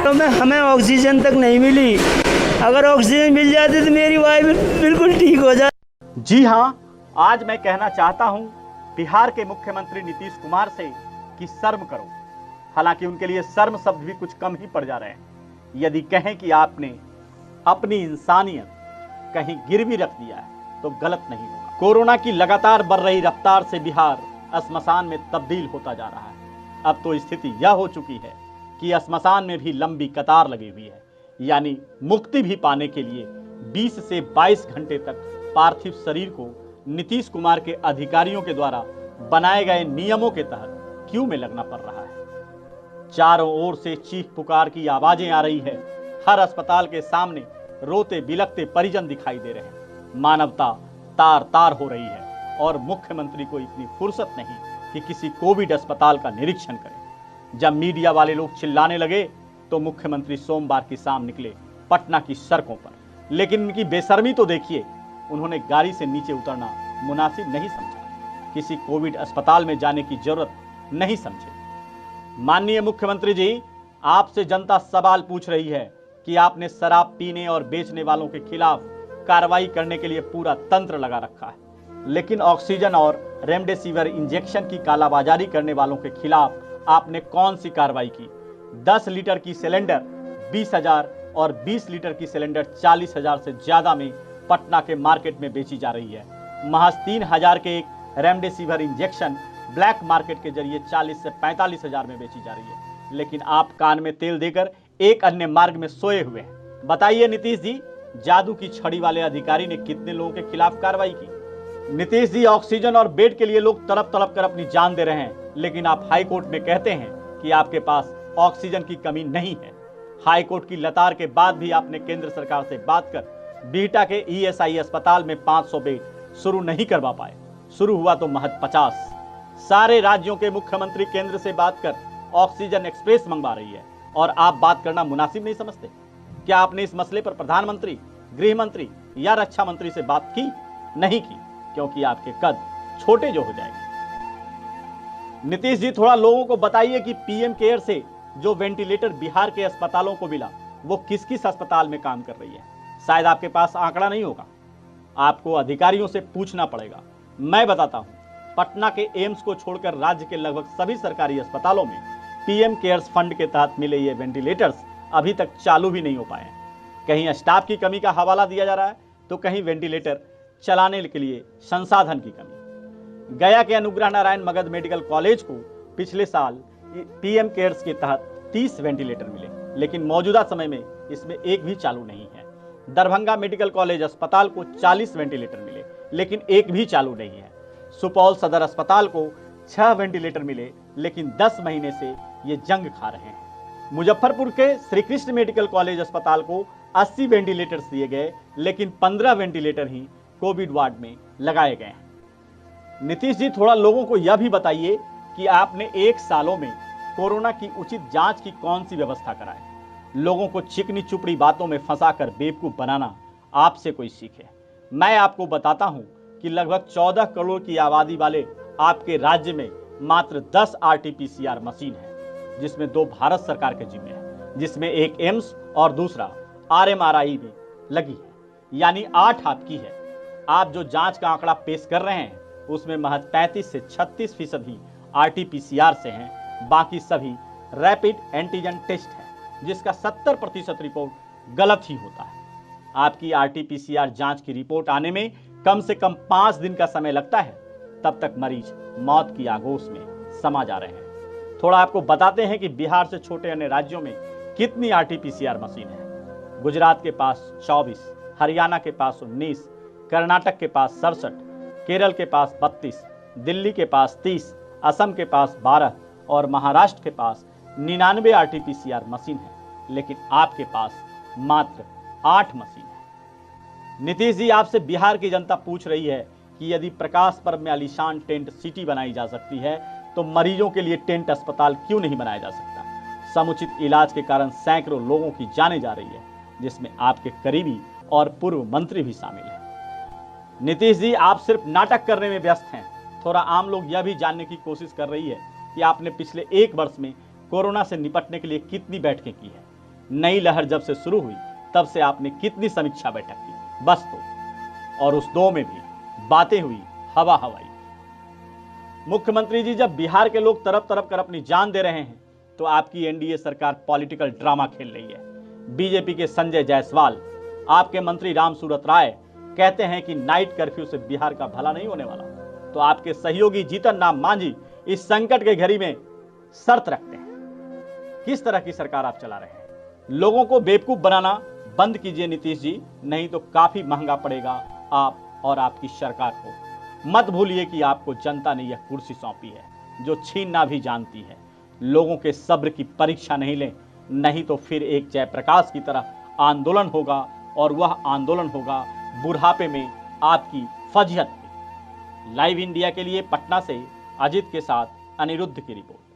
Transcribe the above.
तो मैं हमें ऑक्सीजन तक नहीं मिली। अगर ऑक्सीजन मिल जाती तो मेरी वाइफ बिल्कुल ठीक हो जाती। जी हाँ, आज मैं कहना चाहता हूं बिहार के मुख्यमंत्री नीतीश कुमार से कि शर्म करो। हालांकि उनके लिए शर्म शब्द भी कुछ कम ही पड़ जा रहे हैं। यदि कहें कि आपने अपनी इंसानियत कहीं गिरवी रख दिया है तो गलत नहीं होगा। कोरोना की लगातार बढ़ रही रफ्तार से बिहार श्मशान में तब्दील होता जा रहा है। अब तो स्थिति यह हो चुकी है कि श्मशान में भी लंबी कतार लगी हुई है। यानी मुक्ति भी पाने के लिए 20 से 22 घंटे तक पार्थिव शरीर को नीतीश कुमार के अधिकारियों के द्वारा बनाए गए नियमों के तहत क्यू में लगना पड़ रहा है। चारों ओर से चीख पुकार की आवाजें आ रही है। हर अस्पताल के सामने रोते बिलखते परिजन दिखाई दे रहे हैं। मानवता तार तार हो रही है और मुख्यमंत्री को इतनी फुर्सत नहीं कि किसी कोविड अस्पताल का निरीक्षण करें। जब मीडिया वाले लोग चिल्लाने लगे तो मुख्यमंत्री सोमवार की शाम निकले पटना की सड़कों पर। लेकिन उनकी बेशर्मी तो देखिए, उन्होंने गाड़ी से नीचे उतरना मुनासिब नहीं समझा। किसी कोविड अस्पताल में जाने की जरूरत नहीं समझे। माननीय मुख्यमंत्री जी, आपसे जनता सवाल पूछ रही है कि आपने शराब पीने और बेचने वालों के खिलाफ कार्रवाई करने के लिए पूरा तंत्र लगा रखा है, लेकिन ऑक्सीजन और रेमडेसिविर इंजेक्शन की कालाबाजारी करने वालों के खिलाफ आपने कौन सी कार्रवाई की? 10 लीटर की सिलेंडर 20,000 और 20 लीटर की सिलेंडर 40,000 से ज्यादा में पटना के मार्केट में बेची जा रही है। महज 3,000 के एक रेमडेसिविर इंजेक्शन ब्लैक मार्केट के जरिए 40 से 45,000 में बेची जा रही है। लेकिन आप कान में तेल देकर एक अन्य मार्ग में सोए हुए हैं। बताइए नीतीश जी, जादू की छड़ी वाले अधिकारी ने कितने लोगों के खिलाफ कार्रवाई की? नीतीश जी, ऑक्सीजन और बेड के लिए लोग तड़प तड़प कर अपनी जान दे रहे हैं, लेकिन आप हाई कोर्ट में कहते हैं कि आपके पास ऑक्सीजन की कमी नहीं है। हाई कोर्ट की लतार के बाद भी आपने केंद्र सरकार से बात कर बिहटा के ईएसआई अस्पताल में 500 बेड शुरू नहीं करवा पाए। शुरू हुआ तो महज 50। सारे राज्यों के मुख्यमंत्री केंद्र से बात कर ऑक्सीजन एक्सप्रेस मंगवा रही है और आप बात करना मुनासिब नहीं समझते? क्या आपने इस मसले पर प्रधानमंत्री, गृह मंत्री या रक्षा मंत्री से बात की? नहीं की, क्योंकि आपके कद छोटे जो हो जाएंगे। नीतीश जी, थोड़ा लोगों को बताइए कि पीएम केयर से जो वेंटिलेटर बिहार के अस्पतालों को मिला वो किस किस अस्पताल में काम कर रही है। शायद आपके पास आंकड़ा नहीं होगा, आपको अधिकारियों से पूछना पड़ेगा। मैं बताता हूं, पटना के एम्स को छोड़कर राज्य के लगभग सभी सरकारी अस्पतालों में पीएम केयर्स फंड के तहत मिले ये वेंटिलेटर्स अभी तक चालू भी नहीं हो पाए हैं। कहीं स्टाफ की कमी का हवाला दिया जा रहा है तो कहीं वेंटिलेटर चलाने के लिए संसाधन की कमी। गया के अनुग्रह नारायण मगध मेडिकल कॉलेज को पिछले साल पीएम केयर्स के तहत 30 वेंटिलेटर मिले, लेकिन मौजूदा समय में इसमें एक भी चालू नहीं है। दरभंगा मेडिकल कॉलेज अस्पताल को 40 वेंटिलेटर मिले, लेकिन एक भी चालू नहीं है। सुपौल सदर अस्पताल को 6 वेंटिलेटर मिले, लेकिन 10 महीने से ये जंग खा रहे हैं। मुजफ्फरपुर के श्री कृष्ण मेडिकल कॉलेज अस्पताल को 80 वेंटिलेटर्स दिए गए, लेकिन 15 वेंटिलेटर ही कोविड वार्ड में लगाए गए हैं। नीतीश जी, थोड़ा लोगों को यह भी बताइए कि आपने 1 सालों में कोरोना की उचित जांच की कौन सी व्यवस्था कराई? लोगों को चिकनी चुपड़ी बातों में फंसाकर बेवकूफ बनाना आपसे कोई सीखे। मैं आपको बताता हूं कि लगभग 14 करोड़ की आबादी वाले आपके राज्य में मात्र 10 आरटीपीसीआर मशीन है, जिसमें 2 भारत सरकार के जिम्मे है, जिसमें एक एम्स और दूसरा आरएमआरआई में लगी है, यानी 8 आपकी है। आप जो जांच का आंकड़ा पेश कर रहे हैं उसमें महज 35 से 36% ही आरटीपीसीआर से हैं, बाकी सभी रैपिड एंटीजन टेस्ट है, जिसका 70% रिपोर्ट गलत ही होता है। आपकी आरटीपीसीआर जांच की रिपोर्ट आने में कम से कम 5 दिन का समय लगता है, तब तक मरीज मौत की आगोश में समा जा रहे हैं। थोड़ा आपको बताते हैं कि बिहार से छोटे अन्य राज्यों में कितनी आरटीपीसीआर मशीन है। गुजरात के पास 24, हरियाणा के पास 19, कर्नाटक के पास 67, केरल के पास 32, दिल्ली के पास 30, असम के पास 12 और महाराष्ट्र के पास 99 आरटीपीसीआर मशीन है, लेकिन आपके पास मात्र 8 मशीन है। नीतीश जी, आपसे बिहार की जनता पूछ रही है कि यदि प्रकाश पर्व में आलीशान टेंट सिटी बनाई जा सकती है तो मरीजों के लिए टेंट अस्पताल क्यों नहीं बनाया जा सकता? समुचित इलाज के कारण सैकड़ों लोगों की जानें जा रही है, जिसमें आपके करीबी और पूर्व मंत्री भी शामिल हैं। नीतीश जी, आप सिर्फ नाटक करने में व्यस्त हैं। थोड़ा आम लोग यह भी जानने की कोशिश कर रही है कि आपने पिछले 1 वर्ष में कोरोना से निपटने के लिए कितनी बैठकें की है। नई लहर जब से शुरू हुई तब से आपने कितनी समीक्षा बैठक की, बस 2, और उस 2 में भी बातें हुई हवा हवाई। मुख्यमंत्री जी, जब बिहार के लोग तरफ तरफ कर अपनी जान दे रहे हैं तो आपकी एनडीए सरकार पॉलिटिकल ड्रामा खेल रही है। बीजेपी के संजय जायसवाल, आपके मंत्री रामसूरत राय कहते हैं कि नाइट कर्फ्यू से बिहार का भला नहीं होने वाला, तो आपके सहयोगी जीतन राम मांझी इस संकट के घड़ी में शर्त रखते हैं। किस तरह की सरकार आप चला रहे हैं? लोगों को बेवकूफ बनाना बंद कीजिए नीतीश जी, नहीं तो काफी महंगा पड़ेगा आप और आपकी सरकार को। मत भूलिए कि आपको जनता ने यह कुर्सी सौंपी है जो छीनना भी जानती है। लोगों के सब्र की परीक्षा नहीं लें, नहीं तो फिर एक जयप्रकाश की तरह आंदोलन होगा और वह आंदोलन होगा बुढ़ापे में आपकी फजीहत पे। लाइव इंडिया के लिए पटना से अजित के साथ अनिरुद्ध की रिपोर्ट।